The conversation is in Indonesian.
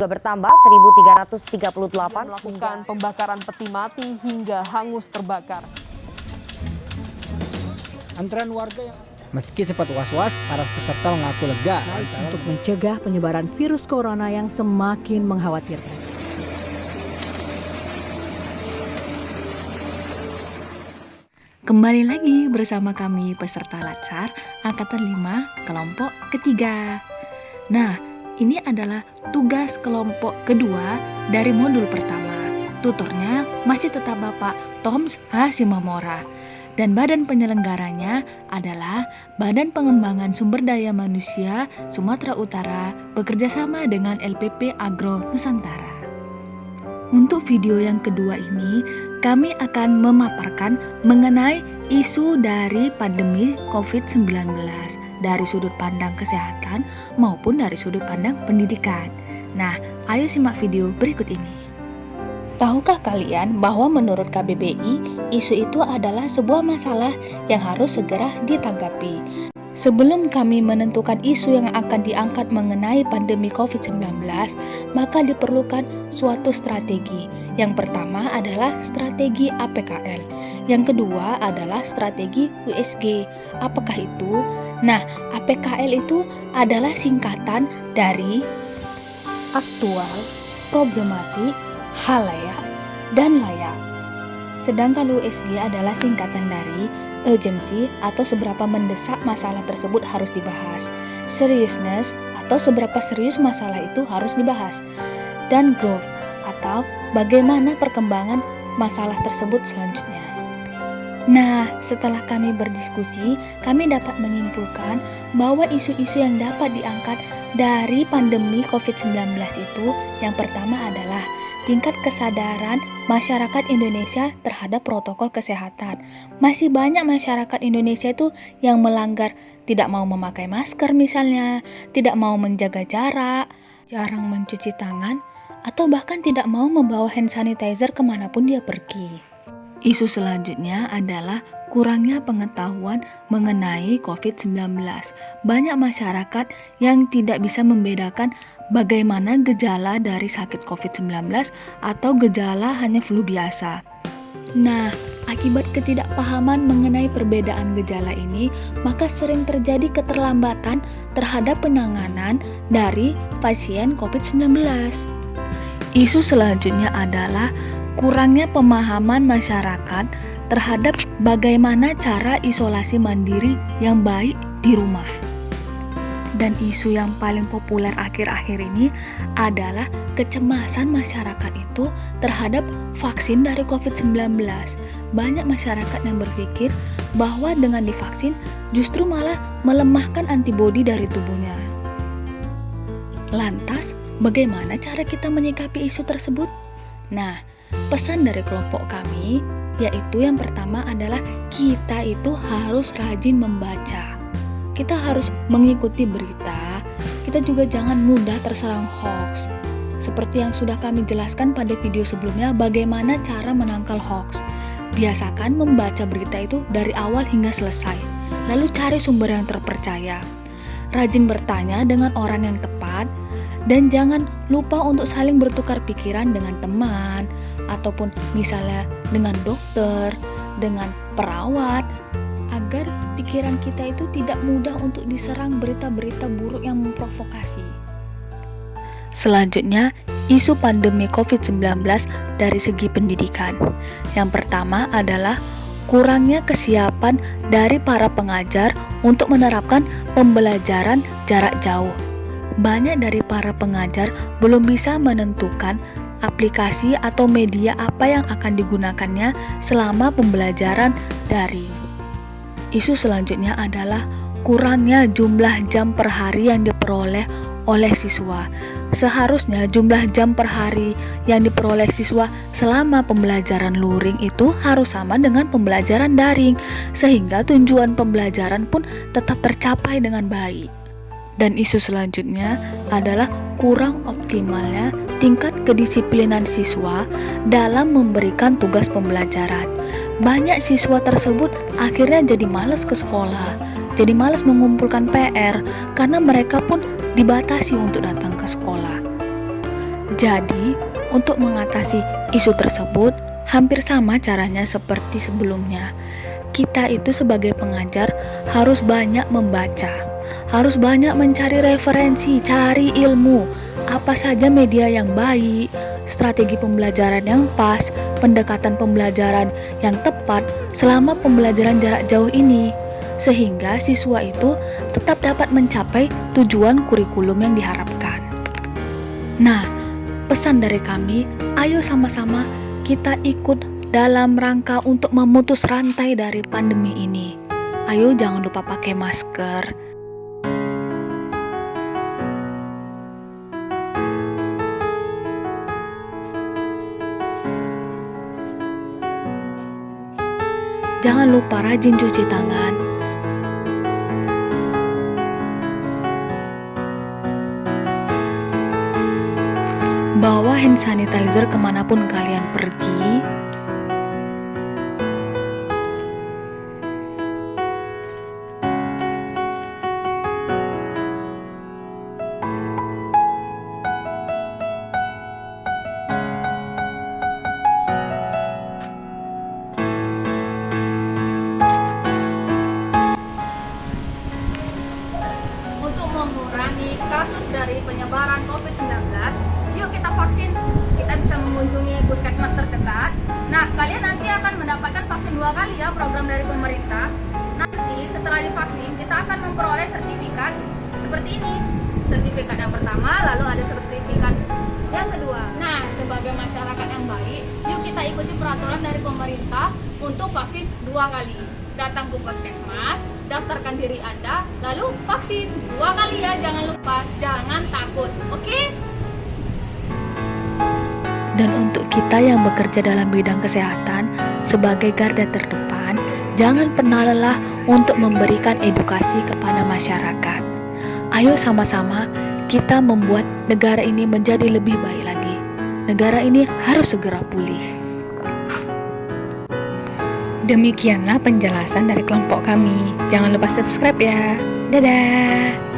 juga bertambah 1.338 melakukan pembakaran peti mati hingga hangus terbakar. Antrean warga yang meski sempat was-was, para peserta mengaku lega untuk mencegah penyebaran virus corona yang semakin mengkhawatirkan. Kembali lagi bersama kami peserta Latsar Angkatan 5 kelompok ketiga. Nah, ini adalah tugas kelompok kedua dari modul pertama. Tutornya masih tetap Bapak Toms Hasimamora. Dan badan penyelenggaranya adalah Badan Pengembangan Sumber Daya Manusia Sumatera Utara bekerjasama dengan LPP Agro Nusantara. Untuk video yang kedua ini, kami akan memaparkan mengenai isu dari pandemi COVID-19 dari sudut pandang kesehatan maupun dari sudut pandang pendidikan. Nah, ayo simak video berikut ini. Tahukah kalian bahwa menurut KBBI, isu itu adalah sebuah masalah yang harus segera ditanggapi. Sebelum kami menentukan isu yang akan diangkat mengenai pandemi COVID-19, maka diperlukan suatu strategi. Yang pertama adalah strategi APKL. Yang kedua adalah strategi USG. Apakah itu? Nah, APKL itu adalah singkatan dari aktual, problematik, halayak, dan layak. Sedangkan USG adalah singkatan dari urgency atau seberapa mendesak masalah tersebut harus dibahas, seriousness atau seberapa serius masalah itu harus dibahas, dan growth atau bagaimana perkembangan masalah tersebut selanjutnya. Nah, setelah kami berdiskusi, kami dapat menyimpulkan bahwa isu-isu yang dapat diangkat dari pandemi COVID-19 itu yang pertama adalah tingkat kesadaran masyarakat Indonesia terhadap protokol kesehatan. Masih banyak masyarakat Indonesia itu yang melanggar, tidak mau memakai masker misalnya, tidak mau menjaga jarak, jarang mencuci tangan, atau bahkan tidak mau membawa hand sanitizer kemanapun dia pergi. Isu selanjutnya adalah kurangnya pengetahuan mengenai COVID-19. Banyak masyarakat yang tidak bisa membedakan bagaimana gejala dari sakit COVID-19 atau gejala hanya flu biasa. Nah, akibat ketidakpahaman mengenai perbedaan gejala ini, maka sering terjadi keterlambatan terhadap penanganan dari pasien COVID-19. Isu selanjutnya adalah kurangnya pemahaman masyarakat terhadap bagaimana cara isolasi mandiri yang baik di rumah. Dan isu yang paling populer akhir-akhir ini adalah kecemasan masyarakat itu terhadap vaksin dari COVID-19. Banyak masyarakat yang berpikir bahwa dengan divaksin justru malah melemahkan antibodi dari tubuhnya. Lantas, bagaimana cara kita menyikapi isu tersebut? Nah, pesan dari kelompok kami yaitu yang pertama adalah kita itu harus rajin membaca. Kita harus mengikuti berita. Kita juga jangan mudah terserang hoax. Seperti yang sudah kami jelaskan pada video sebelumnya, bagaimana cara menangkal hoax. Biasakan membaca berita itu dari awal hingga selesai. Lalu cari sumber yang terpercaya. Rajin bertanya dengan orang yang tepat. Dan jangan lupa untuk saling bertukar pikiran dengan teman, ataupun misalnya dengan dokter, dengan perawat, agar pikiran kita itu tidak mudah untuk diserang berita-berita buruk yang memprovokasi. Selanjutnya, isu pandemi COVID-19 dari segi pendidikan. Yang pertama adalah kurangnya kesiapan dari para pengajar untuk menerapkan pembelajaran jarak jauh. Banyak dari para pengajar belum bisa menentukan aplikasi atau media apa yang akan digunakannya selama pembelajaran daring. Isu selanjutnya adalah kurangnya jumlah jam per hari yang diperoleh oleh siswa. Seharusnya jumlah jam per hari yang diperoleh siswa selama pembelajaran luring itu harus sama dengan pembelajaran daring, sehingga tujuan pembelajaran pun tetap tercapai dengan baik. Dan isu selanjutnya adalah kurang optimalnya tingkat kedisiplinan siswa dalam memberikan tugas pembelajaran. Banyak siswa tersebut akhirnya jadi malas ke sekolah, jadi malas mengumpulkan PR karena mereka pun dibatasi untuk datang ke sekolah. Jadi, untuk mengatasi isu tersebut, hampir sama caranya seperti sebelumnya. Kita itu sebagai pengajar harus banyak membaca, harus banyak mencari referensi, cari ilmu, apa saja media yang baik, strategi pembelajaran yang pas, pendekatan pembelajaran yang tepat selama pembelajaran jarak jauh ini, sehingga siswa itu tetap dapat mencapai tujuan kurikulum yang diharapkan. Nah, pesan dari kami, ayo sama-sama kita ikut dalam rangka untuk memutus rantai dari pandemi ini. Ayo jangan lupa pakai masker. Jangan lupa rajin cuci tangan. Bawa hand sanitizer kemanapun kalian pergi. Untuk mengurangi kasus dari penyebaran COVID-19, yuk kita vaksin. Kita bisa mengunjungi puskesmas terdekat. Nah, kalian nanti akan mendapatkan vaksin 2 kali ya, program dari pemerintah. Nanti setelah divaksin, kita akan memperoleh sertifikat seperti ini. Sertifikat yang pertama, lalu ada sertifikat yang kedua. Nah, sebagai masyarakat yang baik, yuk kita ikuti peraturan dari pemerintah untuk vaksin 2 kali. Datang ke puskesmas, daftarkan diri Anda, lalu vaksin 2 kali ya, jangan lupa, jangan takut, oke? Dan untuk kita yang bekerja dalam bidang kesehatan sebagai garda terdepan, jangan pernah lelah untuk memberikan edukasi kepada masyarakat. Ayo sama-sama kita membuat negara ini menjadi lebih baik lagi. Negara ini harus segera pulih. Demikianlah penjelasan dari kelompok kami. Jangan lupa subscribe ya. Dadah.